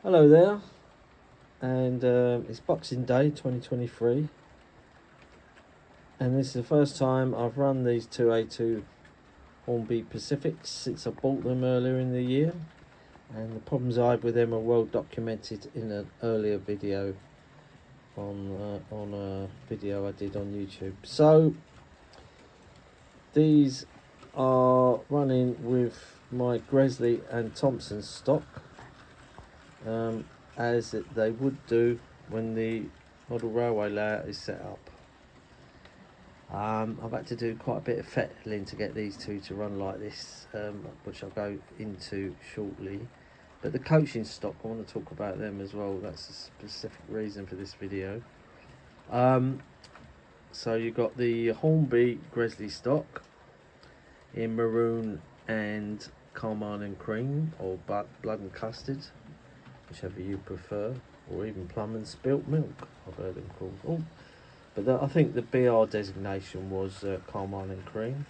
Hello there, and it's Boxing Day 2023, and this is the first time I've run these two A2 Hornby Pacifics since I bought them earlier in the year, and the problems I had with them are well documented in an earlier video on a video I did on YouTube. So these are running with my Gresley and Thompson stock. As they would do when the model railway layout is set up. I've had to do quite a bit of fettling to get these two to run like this, which I'll go into shortly. But the coaching stock, I want to talk about them as well. That's a specific reason for this video. So you've got the Hornby Gresley stock in maroon and carmine and cream, or blood and custard, whichever you prefer, or even plum and spilt milk, I've heard them called. Oh, but I think the BR designation was carmine and cream.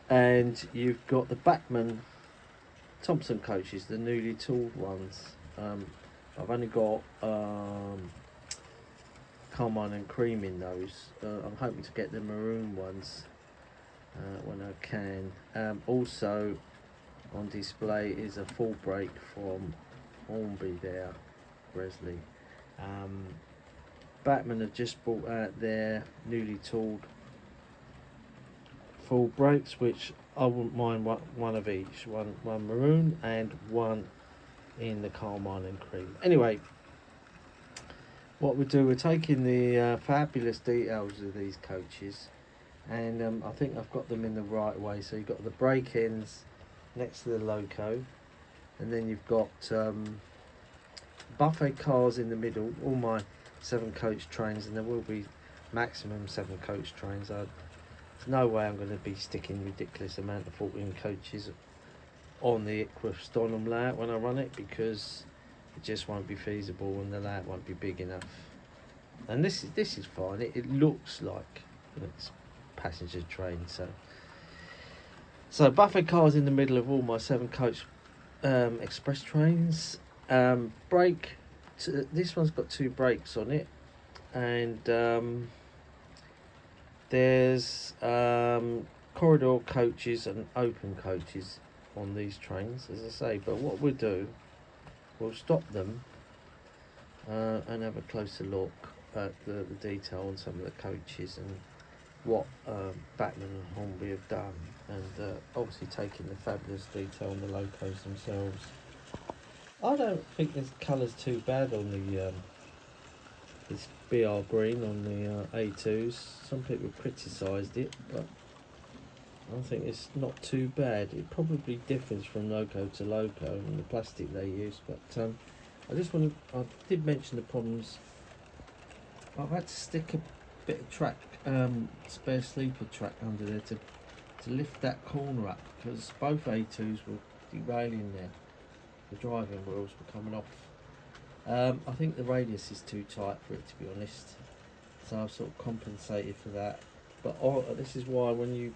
And you've got the Bachmann Thompson coaches, the newly tooled ones. I've only got carmine and cream in those. I'm hoping to get the maroon ones when I can. Also on display is a full break from Hornby there, Gresley. Bachmann have just brought out their newly tooled full breaks, which I wouldn't mind one of each, one maroon and one in the carmine and cream. Anyway, what we do, we're taking the fabulous details of these coaches, and I think I've got them in the right way. So you've got the brake ends next to the loco, and then you've got buffet cars in the middle. All my 7 coach trains, and there will be maximum 7 coach trains. There's no way I'm going to be sticking ridiculous amount of 14 coaches on the Equus Stonham layout when I run it, because it just won't be feasible and the layout won't be big enough. And this is fine. It looks like it's passenger train. So buffet cars in the middle of all my 7 coach express trains. Brake. This one's got 2 brakes on it, and there's corridor coaches and open coaches on these trains, as I say. But what we'll do, we'll stop them and have a closer look at the detail on some of the coaches and what Bachmann and Hornby have done, and obviously taking the fabulous detail on the locos themselves. I don't think this colour's too bad on the this BR green on the A2s. Some people criticised it, but I think it's not too bad. It probably differs from loco to loco and the plastic they use, but I did mention the problems. I've had to stick a bit of track, spare sleeper track under there to lift that corner up, because both A2s were derailing there. The driving wheels were coming off. I think the radius is too tight for it, to be honest, so I've sort of compensated for that. But this is why when you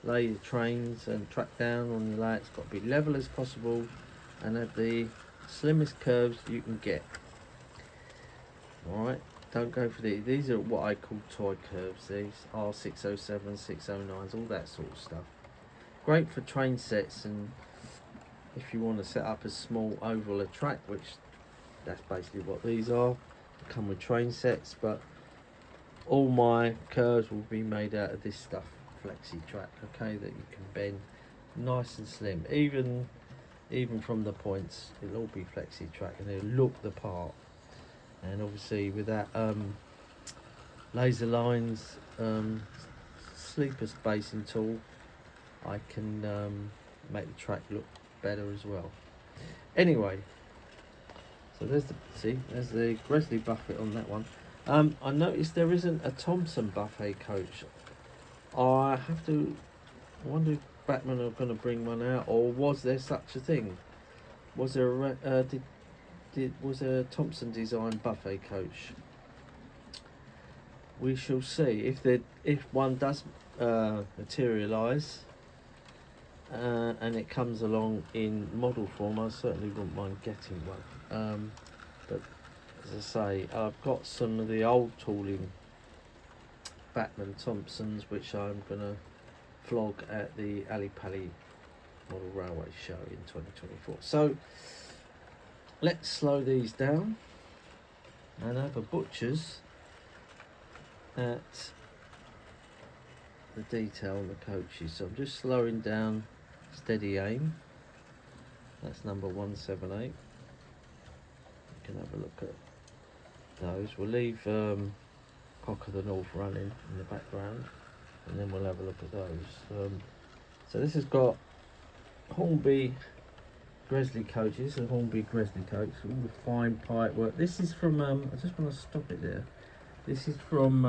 lay your trains and track down on your layout, it's got to be level as possible and have the slimmest curves you can get. Alright, don't go for these are what I call toy curves. These are 607, 609s, all that sort of stuff. Great for train sets, and if you want to set up a small oval of track, which that's basically what these are. They come with train sets, but all my curves will be made out of this stuff, flexi track, okay, that you can bend nice and slim. Even from the points, it'll all be flexi track, and it'll look the part. And obviously with that laser lines sleeper spacing tool, I can make the track look better as well. Anyway, so there's the Gresley buffet on that one. I noticed there isn't a Thompson buffet coach. I wonder if Bachmann are going to bring one out, or was there such a thing? Was there was a Thompson design buffet coach? We shall see if one does materialise. and it comes along in model form, I certainly wouldn't mind getting one. But as I say, I've got some of the old tooling Bachmann Thompsons, which I'm going to flog at the Ali Pali Model Railway Show in 2024. So let's slow these down and have a butcher's at the detail on the coaches. So I'm just slowing down steady aim. That's number 178. You can have a look at those. We'll leave Cock of the North running in the background, and then we'll have a look at those. So this has got Hornby Gresley coaches, a Hornby Gresley coach, all the fine pipe work. This is from, I just want to stop it there. This is from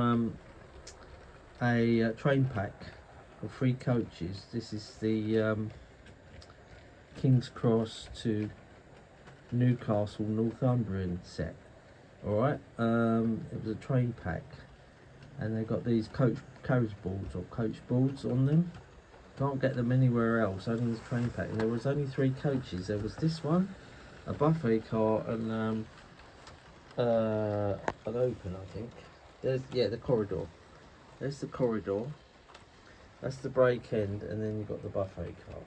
a train pack of 3 coaches. This is the King's Cross to Newcastle Northumbrian set. Alright, it was a train pack, and they got these carriage boards or coach boards on them. Can't get them anywhere else, only this train pack. And there was only 3 coaches. There was this one, a buffet car, and an open, I think. There's, yeah, the corridor. There's the corridor. That's the break end, and then you've got the buffet car.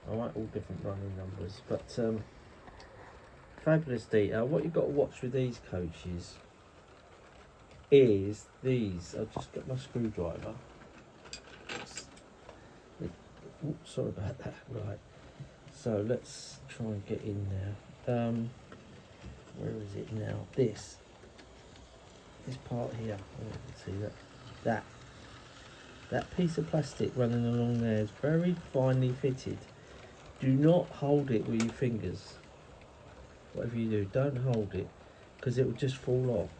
Alright, all different running numbers, but fabulous detail. What you've got to watch with these coaches is these. I'll just get my screwdriver. Oops, sorry about that. Right, so let's try and get in there. Where is it now? This part here. Oh, you can see that piece of plastic running along there is very finely fitted. Do not hold it with your fingers. Whatever you do, don't hold it, because it will just fall off.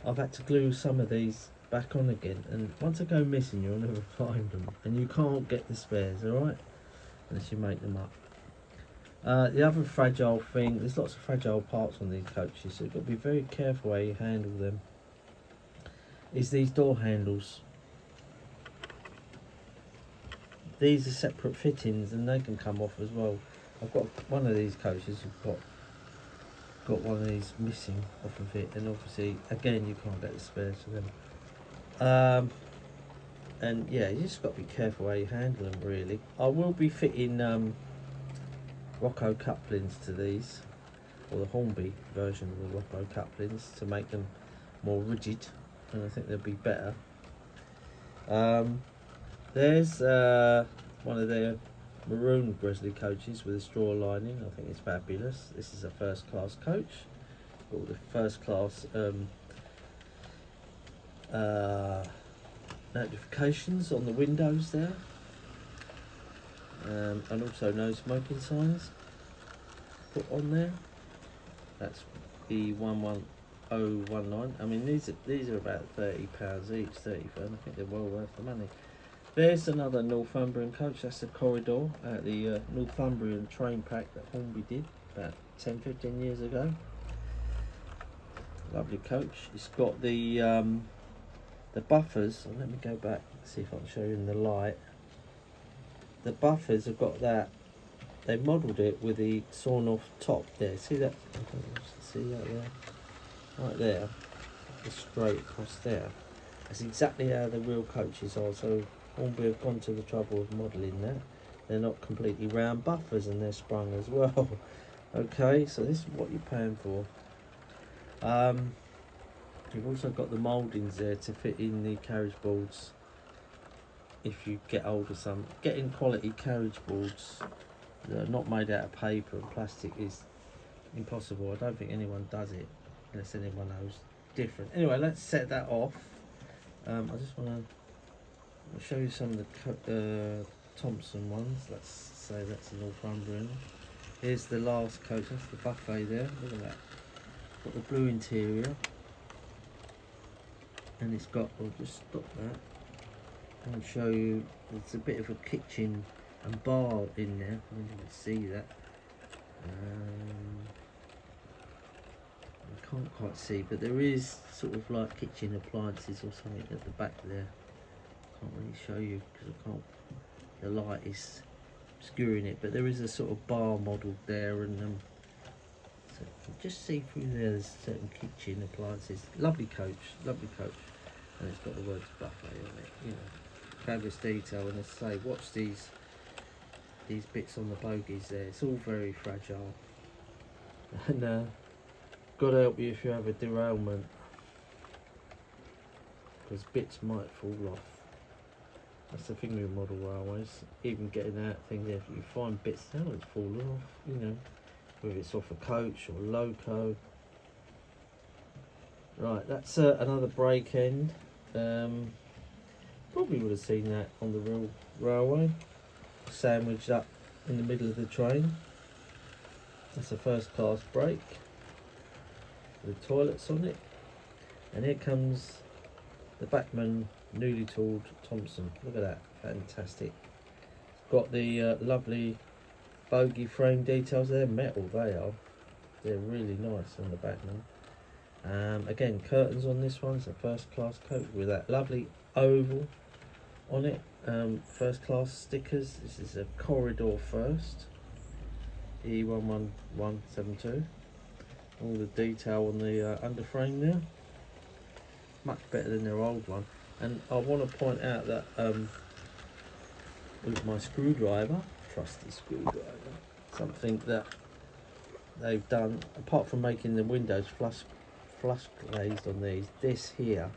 I've had to glue some of these back on again, and once they go missing, you'll never find them, and you can't get the spares, alright, unless you make them up. The other fragile thing, there's lots of fragile parts on these coaches, so you've got to be very careful how you handle them, is these door handles. These are separate fittings, and they can come off as well. I've got one of these coaches, I've got one of these missing off of it, and obviously again you can't get the spares for them. And yeah, you just got to be careful how you handle them, really. I will be fitting Rocco couplings to these, or the Hornby version of the Rocco couplings, to make them more rigid, and I think they'll be better. There's one of their maroon Gresley coaches with a straw lining. I think it's fabulous. This is a first class coach. All the first class notifications on the windows there, and also no smoking signs put on there. That's the 11019. I mean, these are about £30 each, 30 pounds. I think they're well worth the money. There's another Northumbrian coach. That's the corridor at the Northumbrian train pack that Hornby did about 10-15 years ago. Lovely coach. It's got the buffers. Oh, let me go back and see if I can show you in the light. The buffers have got that. They modelled it with the sawn off top there. See that? See that there? Right there. Just straight across there. That's exactly how the real coaches are. So Hornby have gone to the trouble of modelling that. They're not completely round buffers, and they're sprung as well. Okay, so this is what you're paying for. You've also got the mouldings there to fit in the carriage boards. If you get hold of some, getting quality carriage boards that are not made out of paper and plastic is impossible. I don't think anyone does it unless anyone knows different. Anyway, let's set that off. I just want to show you some of the Thompson ones. Let's say that's a Northumbrian. Here's the last coach. That's the buffet there. Look at that. Got the blue interior, and it's got. I'll just stop that and show you. There's a bit of a kitchen and bar in there. I don't know if you can see that. I can't quite see, but there is sort of like kitchen appliances or something at the back there. Can't really show you because I can't. The light is obscuring it, but there is a sort of bar model there, and so you can just see through there. There's certain kitchen appliances. Lovely coach, and it's got the words buffet on it. You know, fabulous detail. And as I say, watch these bits on the bogies there. It's all very fragile, and got to help you if you have a derailment, because bits might fall off. That's the thing with model railways. Even getting out things, if you find bits now it's fallen off, you know, whether it's off a coach or loco. Right, that's another brake end. Probably would have seen that on the real railway, sandwiched up in the middle of the train. That's a first class brake with toilets on it, and here comes the Bachmann newly tooled Thompson. Look at that, fantastic. Got the lovely bogie frame details there, metal they are. They're really nice on the Bachmann. Again, curtains on this one. It's a first class coach with that lovely oval on it. First class stickers. This is a corridor first, E11172. All the detail on the underframe there, much better than their old one. And I want to point out that with my screwdriver, trusty screwdriver, something that they've done, apart from making the windows flush glazed on these, this here,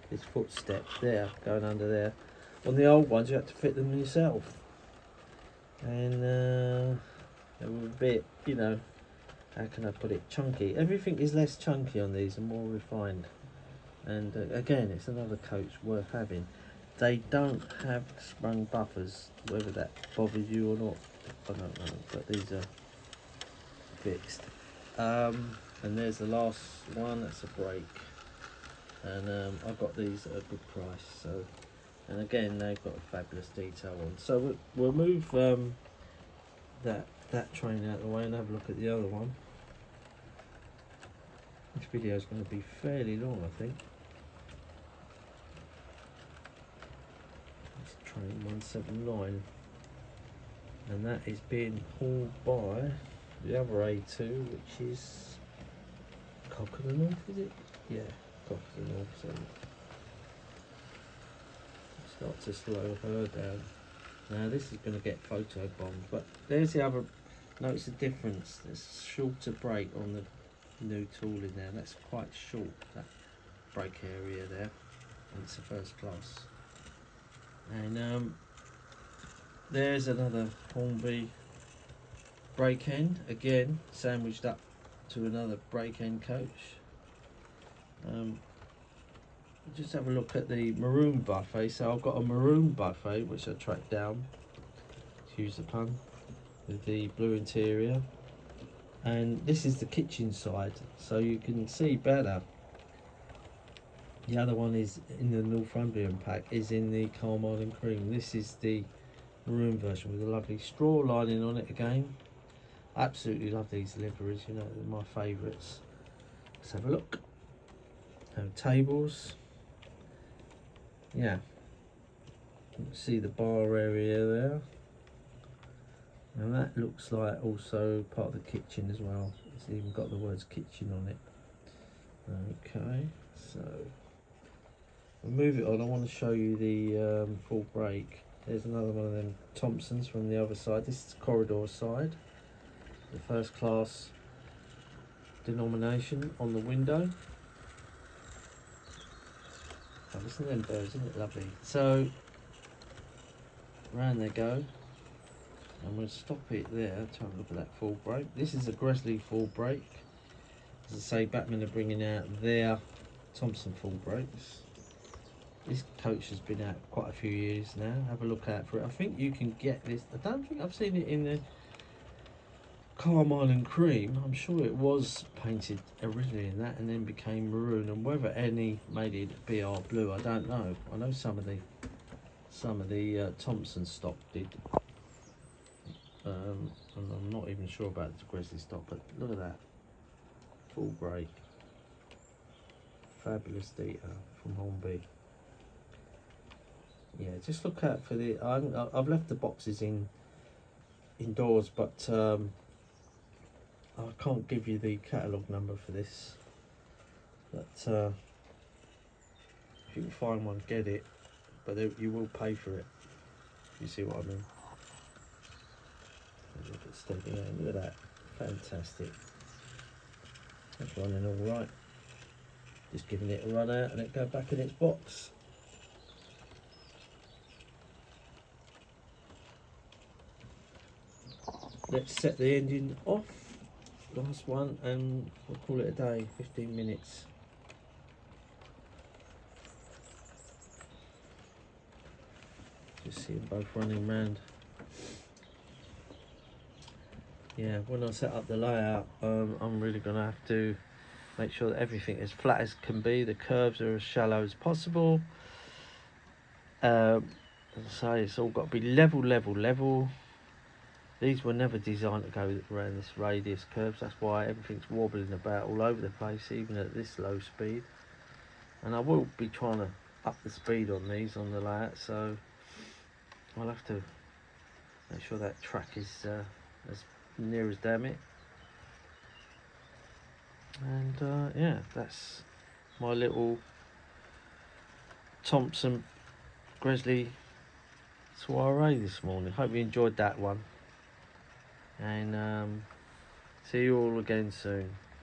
this footstep there, going under there, on the old ones you had to fit them yourself, and they were a bit, you know, how can I put it, chunky. Everything is less chunky on these and more refined. And again, it's another coach worth having. They don't have sprung buffers, whether that bothers you or not, I don't know, but these are fixed. And there's the last one, that's a brake. And I got these at a good price. So, and again, they've got a fabulous detail on. So we'll move that train out of the way and have a look at the other one. This video is going to be fairly long, I think. It's train 179, and that is being hauled by the other A2, which is Cock of the North, is it? Yeah, Cock of the North. So start to slow her down. Now this is going to get photo bombed, but there's the other. Notice the difference. There's a shorter brake on the new tool in there. That's quite short, that brake area there, and it's a first class. And there's another Hornby brake end, again sandwiched up to another brake end coach. Just have a look at the maroon buffet. So I've got a maroon buffet which I tracked down, excuse the pun, with the blue interior. And this is the kitchen side, so you can see better. The other one is in the Northumbrian pack, is in the Carmine and Cream. This is the maroon version with a lovely straw lining on it again. Absolutely love these liveries, you know, they're my favourites. Let's have a look. Tables. Yeah. You can see the bar area there. And that looks like also part of the kitchen as well. It's even got the words kitchen on it. Okay, so we'll move it on. I want to show you the full brake. There's another one of them Thompsons from the other side. This is the corridor side. The first class denomination on the window. Oh, listen to them birds, isn't it lovely? So, round they go. I'm going to stop it there to have a look at that full brake. This is a Gresley full brake. As I say, Bachmann are bringing out their Thompson full brakes. This coach has been out quite a few years now. Have a look out for it. I think you can get this. I don't think I've seen it in the Carmine and Cream. I'm sure it was painted originally in that and then became maroon. And whether any made it BR blue, I don't know. I know some of the Thompson stock did. And I'm not even sure about the Gresley stock, but look at that full brake, fabulous detail from Hornby. yeah, just look out for the. I've left the boxes indoors, but I can't give you the catalogue number for this. But if you can find one, get it. But you will pay for it. You see what I mean? Look at steady, yeah, look at that, fantastic. That's running all right. Just giving it a run out and it go back in its box. Let's set the engine off. Last one, and we'll call it a day. 15 minutes. Just see them both running round. Yeah, when I set up the layout, I'm really going to have to make sure that everything is flat as can be. The curves are as shallow as possible. As I say, it's all got to be level. These were never designed to go around this radius curves. That's why everything's wobbling about all over the place, even at this low speed. And I will be trying to up the speed on these on the layout, so I'll have to make sure that track is as near as damn it. And yeah, that's my little Thompson Gresley soiree this morning. Hope you enjoyed that one, and see you all again soon.